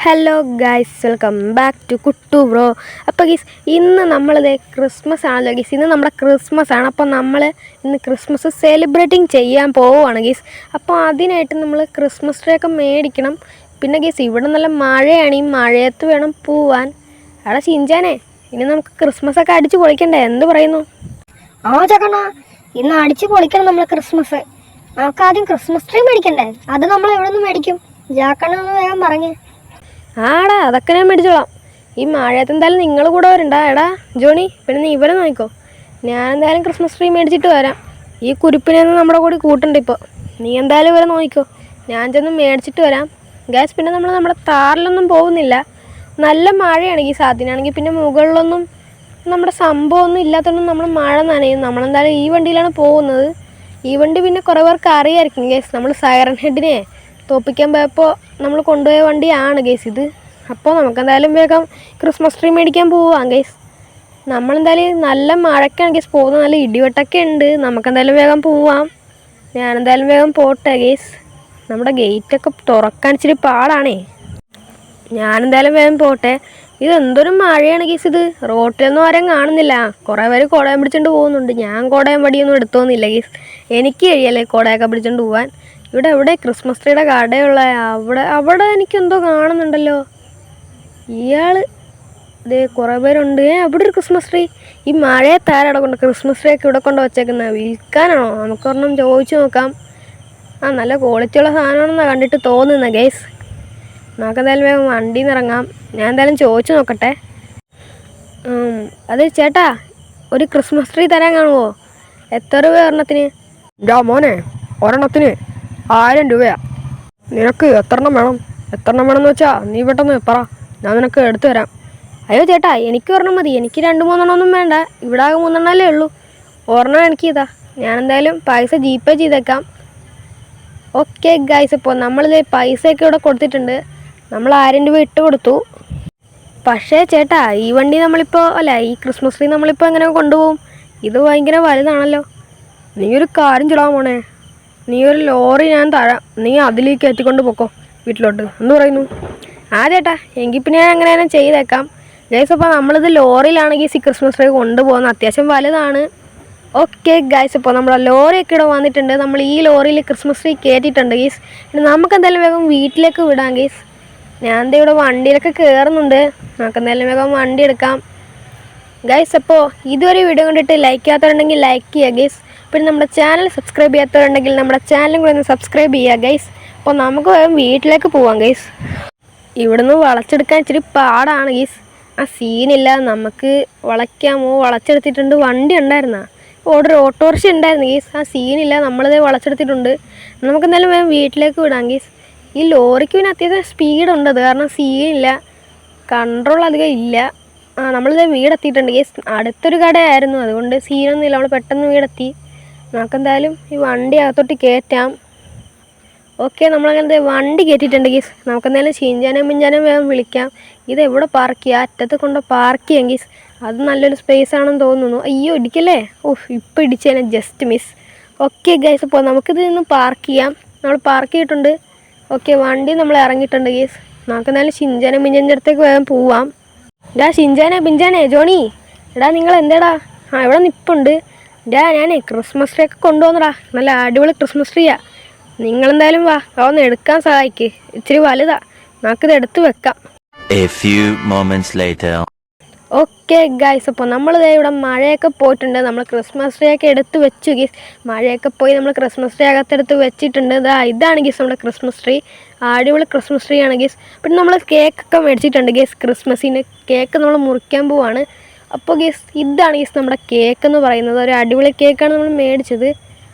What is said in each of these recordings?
Hello guys, welcome back to Kuttu bro. അപ്പോൾ guys ഇന്ന് നമ്മളിത് ക്രിസ്മസ് ആണല്ലോ ഗീസ്. ഇന്ന് നമ്മുടെ ക്രിസ്മസ് ആണ്. അപ്പോൾ നമ്മൾ ഇന്ന് ക്രിസ്മസ് സെലിബ്രേറ്റിംഗ് ചെയ്യാൻ പോവുകയാണ് ഗീസ്. അപ്പോൾ അതിനായിട്ട് നമ്മൾ ക്രിസ്മസ് ട്രീ ഒക്കെ മേടിക്കണം. പിന്നെ ഗീസ് ഇവിടെ നല്ല മഴയാണ്, ഈ മഴയത്ത് വേണം പോവാൻ. അവിടെ ചിഞ്ചാനേ, ഇനി നമുക്ക് ക്രിസ്മസ് ഒക്കെ അടിച്ച് പൊളിക്കണ്ടേ? എന്ത് പറയുന്നു? ചക്കണ്ണ, ഇന്ന് അടിച്ച് പൊളിക്കണം നമ്മൾ ക്രിസ്മസ്. നമുക്ക് ആദ്യം ക്രിസ്മസ് ട്രീ മേടിക്കണ്ടേ? അത് നമ്മൾ എവിടെ നിന്ന് മേടിക്കും? ജാക്കണ്ണ ഒന്ന് വേഗം പറഞ്ഞേ. ആടാ, അതൊക്കെ ഞാൻ മേടിച്ചോളാം. ഈ മഴയത്ത് എന്തായാലും നിങ്ങൾ കൂടെ വരണ്ട. എടാ ജോണി, പിന്നെ നീ ഇവരെ നോക്കിക്കോ. ഞാൻ എന്തായാലും ക്രിസ്മസ് ട്രീ മേടിച്ചിട്ട് വരാം. ഈ കുരിപ്പിനെയൊന്നും നമ്മുടെ കൂടി കൂട്ടണ്ട. ഇപ്പോൾ നീ എന്തായാലും ഇവരെ നോക്കിക്കോ, ഞാൻ ചെന്ന് മേടിച്ചിട്ട് വരാം. ഗ്യാസ് പിന്നെ നമ്മുടെ താറിലൊന്നും പോകുന്നില്ല. നല്ല മഴയാണ് ഈ സാധനമാണെങ്കിൽ. പിന്നെ മുകളിലൊന്നും നമ്മുടെ സംഭവമൊന്നും ഇല്ലാത്തതൊന്നും നമ്മൾ മഴ നനയും. നമ്മളെന്തായാലും ഈ വണ്ടിയിലാണ് പോകുന്നത്. ഈ വണ്ടി പിന്നെ കുറേ പേർക്ക് അറിയാമായിരിക്കും ഗേസ്. നമ്മൾ സൈറൻ ഹെഡിനെ തോപ്പിക്കാൻ പോയപ്പോൾ നമ്മൾ കൊണ്ടുപോയ വണ്ടിയാണ് ഗേസ് ഇത്. അപ്പോൾ നമുക്കെന്തായാലും വേഗം ക്രിസ്മസ് ട്രീ മേടിക്കാൻ പോവാം ഗേസ്. നമ്മളെന്തായാലും നല്ല മഴയ്ക്കാണ് ഗേസ് പോകുന്നത്. നല്ല ഇടിവെട്ടൊക്കെ ഉണ്ട്. നമുക്കെന്തായാലും വേഗം പോവാം. ഞാനെന്തായാലും വേഗം പോട്ടെ ഗേസ്. നമ്മുടെ ഗേറ്റൊക്കെ തുറക്കാൻ ഇച്ചിരി പാടാണേ. ഞാനെന്തായാലും വേഗം പോട്ടെ. ഇതെന്തൊരു മഴയാണ് ഗേസ് ഇത്. റോട്ടിലൊന്നും ആരും കാണുന്നില്ല. കുറേ പേര് കുടയം പിടിച്ചുകൊണ്ട് പോകുന്നുണ്ട്. ഞാൻ കുടയം വടിയൊന്നും എടുത്തോന്നില്ല ഗേസ്. എനിക്ക് കഴിയല്ലേ കുടയൊക്കെ പിടിച്ചുകൊണ്ട് പോകാൻ. ഇവിടെ ക്രിസ്മസ് ട്രീയുടെ കടയുള്ള അവിടെ എനിക്കെന്തോ കാണുന്നുണ്ടല്ലോ. ഇയാൾ ഇതേ കുറേ പേരുണ്ട്. അവിടെ ഒരു ക്രിസ്മസ് ട്രീ. ഈ മഴയത്താരവിടെ കൊണ്ട് ക്രിസ്മസ് ട്രീ ഒക്കെ ഇവിടെ കൊണ്ട് വച്ചേക്കുന്നത്? വിൽക്കാനാണോ? നമുക്കൊരെണ്ണം ചോദിച്ചു നോക്കാം. നല്ല ക്വാളിറ്റിയുള്ള സാധനമാണെന്നാണ് കണ്ടിട്ട് തോന്നുന്നത് ഗൈസ്. നമുക്കെന്തായാലും വേഗം വണ്ടിയിൽ നിന്ന് ഇറങ്ങാം. ഞാൻ എന്തായാലും ചോദിച്ചു നോക്കട്ടെ. അത് ചേട്ടാ, ഒരു ക്രിസ്മസ് ട്രീ തരാൻ കാണുമോ? എത്ര രൂപ ഒരെണ്ണത്തിന്? മോനെ, ഒരെണ്ണത്തിന് 1000 രൂപയാ. നിനക്ക് എത്രണ്ണം വേണമെന്ന് വെച്ചാൽ നീ പെട്ടെന്ന് പറ, ഞാൻ നിനക്ക് എടുത്തു തരാം. അയ്യോ ചേട്ടാ, എനിക്ക് ഒരെണ്ണം മതി. എനിക്ക് 2-3 ഒന്നും വേണ്ട. ഇവിടെ ആകെ 3 ഉള്ളൂ. ഒരെണ്ണം എനിക്ക് ഇതാ. ഞാനെന്തായാലും പൈസ ജിപേ ചെയ്തേക്കാം. ഓക്കെ ഗൈസ്, ഇപ്പോൾ നമ്മളിത് പൈസയൊക്കെ ഇവിടെ കൊടുത്തിട്ടുണ്ട്. നമ്മൾ 1000 രൂപ ഇട്ട് കൊടുത്തു. പക്ഷേ ചേട്ടാ, ഈ വണ്ടി ഈ ക്രിസ്മസ് ട്രീ നമ്മളിപ്പോൾ എങ്ങനെ കൊണ്ടുപോകും? ഇത് ഭയങ്കര വലുതാണല്ലോ. നീ ഒരു കാര്യം ചെയ്യടാ മോനെ, നീ ഒരു ലോറി ഞാൻ തരാം. നീ അതിലേക്ക് കയറ്റിക്കൊണ്ട് പോക്കോ വീട്ടിലോട്ട്. എന്ന് പറയുന്നു? ചേട്ടാ, എങ്കിൽ പിന്നെ ഞാൻ അങ്ങനെ ചെയ്തേക്കാം ഗൈസ്. അപ്പോൾ നമ്മളിത് ലോറിയിലാണെങ്കിൽ ഈ ക്രിസ്മസ് ട്രീ കൊണ്ടുപോകുന്നത് അത്യാവശ്യം വലുതാണ്. ഓക്കെ ഗൈസ്, ഇപ്പോൾ നമ്മുടെ ലോറിയൊക്കെ ഇവിടെ വന്നിട്ടുണ്ട്. നമ്മൾ ഈ ലോറിയിൽ ക്രിസ്മസ് ട്രീ കയറ്റിയിട്ടുണ്ട് ഗൈസ്. ഇനി നമുക്കെന്തായാലും വേഗം വീട്ടിലേക്ക് വിടാം ഗൈസ്. ഞാൻ ഇവിടെ വണ്ടിയിലൊക്കെ കയറുന്നുണ്ട്. നമുക്കെന്തായാലും വേഗം വണ്ടി എടുക്കാം ഗൈസ്. അപ്പോൾ ഇതുവരെ വീഡിയോ കണ്ടിട്ട് ലൈക്ക് ചെയ്യാത്തവരുണ്ടെങ്കിൽ ലൈക്ക് ചെയ്യുക ഗൈസ്. പിന്നെ നമ്മുടെ ചാനൽ സബ്സ്ക്രൈബ് ചെയ്യാത്തവരുണ്ടെങ്കിൽ നമ്മുടെ ചാനലും കൂടെ ഒന്ന് സബ്സ്ക്രൈബ് ചെയ്യുക ഗൈസ്. അപ്പോൾ നമുക്ക് വേഗം വീട്ടിലേക്ക് പോവാം ഗൈസ്. ഇവിടുന്ന് വളച്ചെടുക്കാൻ ഇച്ചിരി പാടാണ് ഗൈസ്. സീനില്ല. നമുക്ക് വളച്ചെടുത്തിട്ടുണ്ട്. വണ്ടി ഉണ്ടായിരുന്നാ ഓട്ടോറിക്ഷ ഉണ്ടായിരുന്നു ഗീസ്. സീനില്ല. നമ്മളിത് വളച്ചെടുത്തിട്ടുണ്ട്. നമുക്കെന്തായാലും വേഗം വീട്ടിലേക്ക് വിടാം ഗീസ്. ഈ ലോറിക്ക് പിന്നെ അത്യാവശ്യം സ്പീഡുണ്ട്. അത് കാരണം സീനില്ല, കൺട്രോൾ അധികം ഇല്ല. നമ്മളിത് വീടെത്തിയിട്ടുണ്ട് ഗീസ്. അടുത്തൊരു കടയായിരുന്നു, അതുകൊണ്ട് സീനൊന്നുമില്ല. നമ്മൾ പെട്ടെന്ന് വീടെത്തി. നമുക്കെന്തായാലും ഈ വണ്ടി അകത്തോട്ട് കയറ്റാം. ഓക്കെ, നമ്മളങ്ങനെ വണ്ടി കയറ്റിയിട്ടുണ്ട് ഗീസ്. നമുക്കെന്തായാലും ചിഞ്ചാനും വേഗം വിളിക്കാം. ഇതെവിടെ പാർക്ക് ചെയ്യുക? അറ്റത്ത് കൊണ്ട് പാർക്ക് ചെയ്യാം ഗീസ്. അത് നല്ലൊരു സ്പേസ് ആണെന്ന് തോന്നുന്നു. അയ്യോ, ഇടിക്കല്ലേ. ഇപ്പോൾ ഇടിച്ചേനെ, ജസ്റ്റ് മിസ്. ഓക്കെ ഗൈസ്, അപ്പോൾ നമുക്കിത് നിന്ന് പാർക്ക് ചെയ്യാം. നമ്മൾ പാർക്ക് ചെയ്തിട്ടുണ്ട്. ഓക്കെ, വണ്ടി നമ്മൾ ഇറങ്ങിയിട്ടുണ്ട് ഗൈസ്. നമുക്കെന്തായാലും ചിഞ്ചാൻ്റെ അടുത്തേക്ക് വേഗം പോവാം. ബിഞ്ചാനെ ജോണി, എടാ നിങ്ങൾ എന്തേടാ? ഇവിടെ നിൽപ്പുണ്ട്. ഞാനേ ക്രിസ്മസ് ട്രീ ഒക്കെ കൊണ്ടുവന്നടാ. നല്ല അടിപൊളി ക്രിസ്മസ് ട്രീയാ. നിങ്ങളെന്തായാലും വാ, അതൊന്ന് എടുക്കാൻ സഹായിക്ക്. ഇച്ചിരി വലുതാ, നമുക്കിത് എടുത്ത് വെക്കാം. ഓക്കെ ഗൈസ്, അപ്പോൾ നമ്മളിത് ഇവിടെ മഴയൊക്കെ പോയിട്ടുണ്ട്. നമ്മൾ ക്രിസ്മസ് ട്രീ ഒക്കെ എടുത്ത് വെച്ചു ഗീസ്. മഴയൊക്കെ പോയി നമ്മൾ ക്രിസ്മസ് ട്രീ അകത്തെടുത്ത് വെച്ചിട്ടുണ്ട്. ഇതാണ് ഗീസ് നമ്മുടെ ക്രിസ്മസ് ട്രീ. അടിപൊളി ക്രിസ്മസ് ട്രീ ആണ് ഗീസ്. പിന്നെ നമ്മൾ കേക്കൊക്കെ മേടിച്ചിട്ടുണ്ട് ഗീസ്. ക്രിസ്മസിന് കേക്ക് നമ്മൾ മുറിക്കാൻ പോവാണ്. അപ്പോൾ ഗീസ് ഇതാണ് ഗീസ് നമ്മുടെ കേക്ക് എന്ന് പറയുന്നത്. ഒരു അടിപൊളി കേക്കാണ് നമ്മൾ മേടിച്ചത്.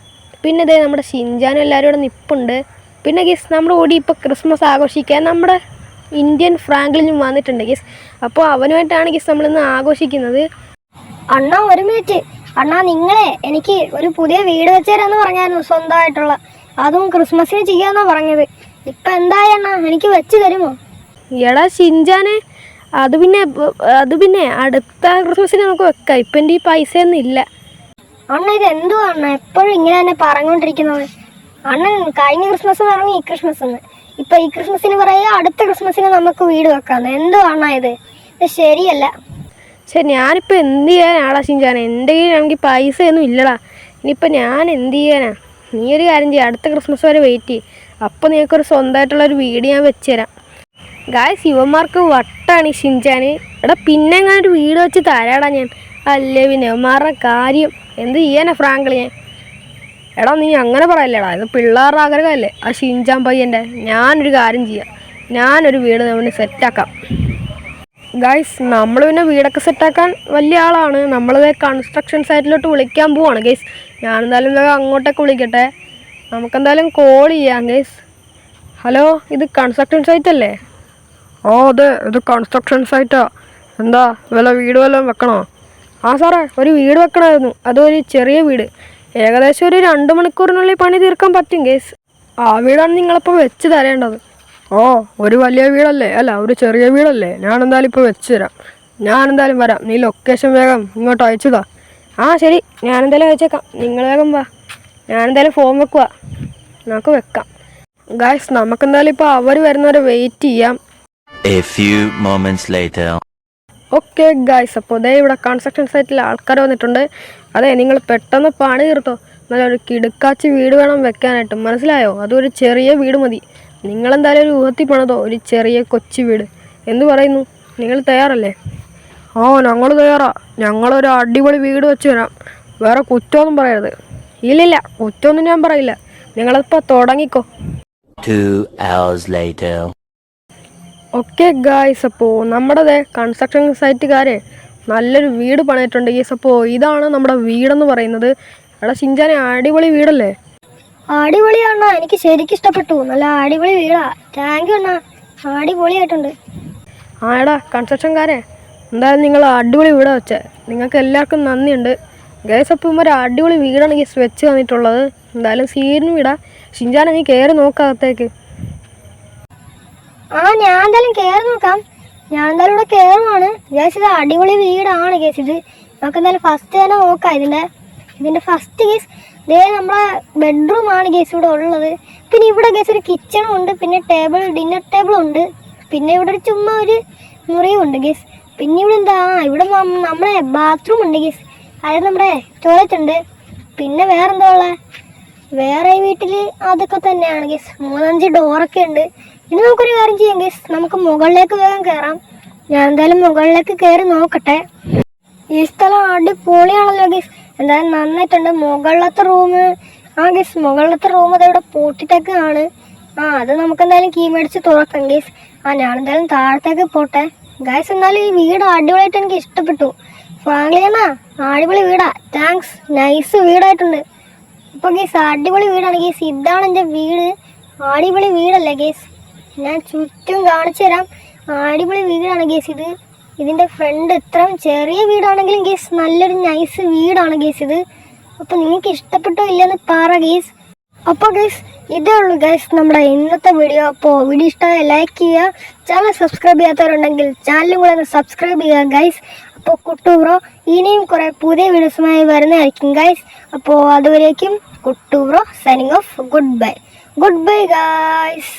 പിന്നെ ഇതേ നമ്മുടെ ഷിൻജാനും എല്ലാവരും ഇവിടെ നിൽപ്പുണ്ട്. പിന്നെ ഗീസ് നമ്മുടെ കൂടി ഇപ്പോൾ ക്രിസ്മസ് ആഘോഷിക്കാൻ നമ്മുടെ ഇന്ത്യൻ ഫ്രാങ്ക്ലിനും വന്നിട്ടുണ്ട് ഗീസ്. അപ്പോൾ അവനുമായിട്ടാണ് ഗീസ് നമ്മളിന്ന് ആഘോഷിക്കുന്നത്. അണ്ണാ, ഒരു മിനിറ്റ് അണ്ണാ, എനിക്ക് ഒരു പുതിയ വീട് വെച്ച് തരാമെന്ന് പറഞ്ഞായിരുന്നു, സ്വന്തമായിട്ടുള്ള. അതും ക്രിസ്മസിന് ചെയ്യാമെന്നാണ് പറഞ്ഞത്. ഇപ്പം എന്തായി അണ്ണാ, എനിക്ക് വെച്ച് തരുമോ? എടാ ഷിൻജാനെ, അത് പിന്നെ അടുത്ത ക്രിസ്മസിന് നമുക്ക് വെക്കാം. ഇപ്പം എൻ്റെ ഈ പൈസയൊന്നും ഇല്ല. അണ്ണ, ഇത് എന്തുവാ അണ്ണ എപ്പോഴും ഇങ്ങനെ തന്നെ പറഞ്ഞുകൊണ്ടിരിക്കുന്നത്? അണ്ണൻ കഴിഞ്ഞ ക്രിസ്മസ് പറഞ്ഞു ഈ ക്രിസ്മസ് എന്ന്. ഇപ്പൊ ഈ ക്രിസ്മസിന് പറയുക അടുത്ത ക്രിസ്മസിന് നമുക്ക് വീട് വെക്കാന്ന്. എന്തുവാണോ ഇത് ശരിയല്ല. പക്ഷെ ഞാനിപ്പോൾ എന്ത് ചെയ്യാനാടാ ഷിൻചാനെ? എൻ്റെ കയ്യിലാണെങ്കിൽ പൈസയൊന്നും ഇല്ലടാ. ഇനിയിപ്പോൾ ഞാൻ എന്ത് ചെയ്യാനാ? നീ ഒരു കാര്യം ചെയ്യുക, അടുത്ത ക്രിസ്മസ് വരെ വെയിറ്റ് ചെയ്യും. അപ്പോൾ നിനക്കൊരു സ്വന്തമായിട്ടുള്ളൊരു വീട് ഞാൻ വെച്ച് തരാം. ഗായ്സ്, ഇവന്മാർക്ക് വട്ടാണ് ഈ ഷിൻചാന്. എടാ പിന്നെ എങ്ങനെ ഒരു വീട് വെച്ച് തരാടാ ഞാൻ. അല്ലേ പിന്നെ ഇവന്മാരുടെ കാര്യം എന്ത് ചെയ്യാനാ ഫ്രാങ്ക്ലി ഞാൻ. എടാ നീ അങ്ങനെ പറയല്ലേടാ, ഇത് പിള്ളേരുടെ ആഗ്രഹമല്ലേ ആ ഷിൻചാൻ പയ്യൻ്റെ. ഞാനൊരു കാര്യം ചെയ്യാം, ഞാനൊരു വീട് നമ്മൾ സെറ്റാക്കാം. ഗൈസ്, നമ്മൾ പിന്നെ വീടൊക്കെ സെറ്റാക്കാൻ വലിയ ആളാണ്. നമ്മളിത് കൺസ്ട്രക്ഷൻ സൈറ്റിലോട്ട് വിളിക്കാൻ പോവാണ് ഗൈസ്. ഞാനെന്തായാലും വേഗം അങ്ങോട്ടേക്ക് വിളിക്കട്ടെ. നമുക്കെന്തായാലും കോൾ ചെയ്യാം ഗൈസ്. ഹലോ, ഇത് കൺസ്ട്രക്ഷൻ സൈറ്റ് അല്ലേ? ഓ അതെ, ഇത് കൺസ്ട്രക്ഷൻ സൈറ്റാ. എന്താ വല്ല വീട് വല്ലതും വെക്കണോ? ആ സാറേ, ഒരു വീട് വെക്കണമായിരുന്നു. അതൊരു ചെറിയ വീട്, ഏകദേശം ഒരു 2 മണിക്കൂറിനുള്ളിൽ പണി തീർക്കാൻ പറ്റും ഗൈസ്. ആ വീടാണ് നിങ്ങളിപ്പോൾ വെച്ച് തരേണ്ടത്. ഓ, ഒരു വലിയ വീടല്ലേ, അല്ല ഒരു ചെറിയ വീടല്ലേ? ഞാനെന്തായാലും ഇപ്പോൾ വെച്ച് തരാം. ഞാനെന്തായാലും വരാം. നീ ലൊക്കേഷൻ വേഗം ഇങ്ങോട്ട് അയച്ചതാ. ആ ശരി, ഞാനെന്തായാലും അയച്ചേക്കാം. നിങ്ങൾ വേഗം വാ, ഞാനെന്തായാലും ഫോം വെക്കുക, നമുക്ക് വെക്കാം. ഗൈസ്, നമുക്കെന്തായാലും ഇപ്പോൾ അവർ വരുന്നവരെ വെയിറ്റ് ചെയ്യാം. A few moments later. Okay guys, അപ്പോൾ അതേ ഇവിടെ കൺസ്ട്രക്ഷൻ സൈറ്റിൽ ആൾക്കാർ വന്നിട്ടുണ്ട്. അതെ, നിങ്ങൾ പെട്ടെന്ന് പണി തീർത്തോ. നല്ലൊരു കിടുക്കാച്ചി വീട് വേണം വെക്കാനായിട്ട്, മനസ്സിലായോ? അതൊരു ചെറിയ വീട് മതി. നിങ്ങളെന്തായാലും ഒരു ഊഹത്തിൽ പണിതോ, ഒരു ചെറിയ കൊച്ചു വീട്. എന്തു പറയുന്നു, നിങ്ങൾ തയ്യാറല്ലേ? ആ, ഞങ്ങൾ തയ്യാറാ. ഞങ്ങളൊരു അടിപൊളി വീട് വെച്ച് തരാം. വേറെ കുറ്റമൊന്നും പറയരുത്. ഇല്ലില്ല, കുറ്റമൊന്നും ഞാൻ പറയില്ല. നിങ്ങളിപ്പോൾ തുടങ്ങിക്കോ. 2 hours later. ഓക്കെ ഗായ്സ്, അപ്പോൾ നമ്മുടെ കൺസ്ട്രക്ഷൻ സൈറ്റുകാരെ നല്ലൊരു വീട് പണിതിട്ടുണ്ട് ഗൈസ്. അപ്പോൾ ഇതാണ് നമ്മുടെ വീടെന്ന് പറയുന്നത്. എടാ ഷിൻചാനെ, അടിപൊളി വീടല്ലേ? അടിപൊളിയാണോ? എനിക്ക് ശരിക്കും ഇഷ്ടപ്പെട്ടു. നല്ല അടിപൊളി വീടാ. താങ്ക് യു അണ്ണാ, അടിപൊളിയായിട്ടുണ്ട്. ആ എടാ കൺസ്ട്രക്ഷൻകാരെ, എന്തായാലും നിങ്ങൾ അടിപൊളി വീടാ വെച്ചേ. നിങ്ങൾക്ക് എല്ലാവർക്കും നന്ദിയുണ്ട് ഗൈസ്. അപ്പം ഒരു അടിപൊളി വീടാണ് ഗൈസ് വെച്ച് തന്നിട്ടുള്ളത്. എന്തായാലും സീരിയൻ വീടാ. ഷിൻചാനെ, നീ കയറി നോക്കാകത്തേക്ക്. ആ, ഞാൻ എന്തായാലും കയറി നോക്കാം. ഞാൻ എന്തായാലും ഇവിടെ കയറുവാണ്. ഗേസ്, ഇത് അടിപൊളി വീടാണ് ഗേസ്. ഇത് നമുക്ക് എന്തായാലും ഫസ്റ്റ് തന്നെ നോക്കാം. ഇതിൻ്റെ ഫസ്റ്റ് ഗേസ് ഇതേ നമ്മളെ ബെഡ്റൂമാണ് ഗേസ് ഇവിടെ ഉള്ളത്. പിന്നെ ഇവിടെ ഗേസ് ഒരു കിച്ചണും ഉണ്ട്, പിന്നെ ഡിന്നർ ടേബിളും ഉണ്ട്. പിന്നെ ഇവിടെ ഒരു ചുമ്മാ ഒരു മുറിയും ഉണ്ട് ഗേസ്. പിന്നെ ഇവിടെ എന്താ, ഇവിടെ നമ്മളെ ബാത്റൂം ഉണ്ട് ഗേസ്. അതായത് നമ്മുടെ ടോയ്ലറ്റ് ഉണ്ട്. പിന്നെ വേറെന്താ ഉള്ളത്? വേറെ വീട്ടിൽ അതൊക്കെ തന്നെയാണ് ഗേസ്. 3-5 ഡോറൊക്കെ ഉണ്ട്. ഇനി നമുക്കൊരു കാര്യം ചെയ്യാം ഗേസ്, നമുക്ക് മുകളിലേക്ക് വേഗം കയറാം. ഞാൻ എന്തായാലും മുകളിലേക്ക് കയറി നോക്കട്ടെ. ഈ സ്ഥലം അടിപൊളിയാണല്ലോ ഗേസ്. എന്തായാലും നന്നായിട്ടുണ്ട്. മുകളിലത്തെ റൂം, ആ ഗേസ് മുകളിലത്തെ റൂം അതവിടെ പൂട്ടിട്ടൊക്കെയാണ്. അത് നമുക്ക് എന്തായാലും കീ മേടിച്ച് തുറക്കാം ഗേസ്. ഞാൻ എന്തായാലും താഴത്തേക്ക് പോട്ടെ ഗേസ്. എന്നാലും ഈ വീട് അടിപൊളിയായിട്ട് എനിക്ക് ഇഷ്ടപ്പെട്ടു. ഫ്രാങ്ക്ലിനാ, അടിപൊളി വീടാ. താങ്ക്സ്, നൈസ് വീടായിട്ടുണ്ട്. അപ്പോൾ ഗേസ് അടിപൊളി വീടാണ് ഗേസ്. ഇതാണ് എൻ്റെ വീട്. അടിപൊളി വീടല്ലേ ഗേസ്? ഞാൻ ചുറ്റും കാണിച്ചു തരാം. അടിപൊളി വീടാണ് ഗേസ് ഇത്. ഇതിൻ്റെ ഫ്രണ്ട് ഇത്രയും ചെറിയ വീടാണെങ്കിലും ഗേസ് നല്ലൊരു നൈസ് വീടാണ് ഗേസ് ഇത്. അപ്പോൾ നിങ്ങൾക്ക് ഇഷ്ടപ്പെട്ടോ ഇല്ലെന്ന് പറ ഗേസ്. അപ്പോൾ ഗേസ് ഇതേ ഉള്ളൂ ഗേസ് നമ്മുടെ ഇന്നത്തെ വീഡിയോ. അപ്പോൾ വീഡിയോ ഇഷ്ടമായ ലൈക്ക് ചെയ്യുക. ചാനൽ സബ്സ്ക്രൈബ് ചെയ്യാത്തവരുണ്ടെങ്കിൽ ചാനലും കൂടെ ഒന്ന് സബ്സ്ക്രൈബ് ചെയ്യുക ഗൈസ്. അപ്പോൾ കുട്ടു ബ്രോ ഇനിയും കുറേ പുതിയ വീഡിയോസുമായി വരുന്നതായിരിക്കും ഗൈസ്. അപ്പോൾ അതുവരേക്കും Kuttu bro signing off. Good bye guys.